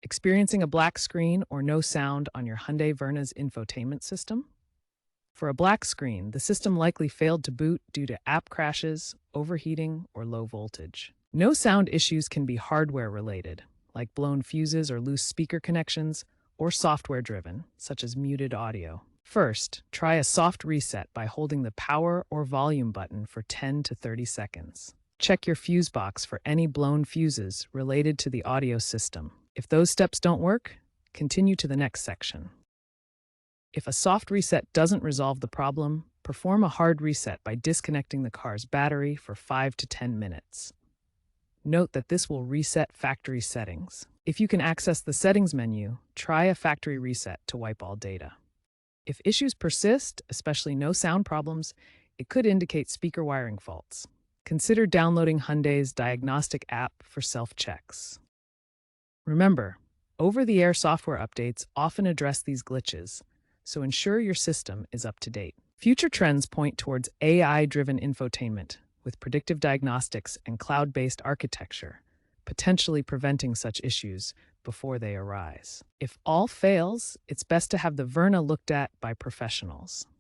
Experiencing a black screen or no sound on your Hyundai Verna's infotainment system? For a black screen, the system likely failed to boot due to app crashes, overheating, or low voltage. No sound issues can be hardware related, like blown fuses or loose speaker connections, or software driven, such as muted audio. First, try a soft reset by holding the power or volume button for 10 to 30 seconds. Check your fuse box for any blown fuses related to the audio system. If those steps don't work, continue to the next section. If a soft reset doesn't resolve the problem, perform a hard reset by disconnecting the car's battery for 5 to 10 minutes. Note that this will reset factory settings. If you can access the settings menu, try a factory reset to wipe all data. If issues persist, especially no sound problems, it could indicate speaker wiring faults. Consider downloading Hyundai's diagnostic app for self-checks. Remember, over-the-air software updates often address these glitches, so ensure your system is up to date. Future trends point towards AI-driven infotainment with predictive diagnostics and cloud-based architecture, potentially preventing such issues before they arise. If all fails, it's best to have the Verna looked at by professionals.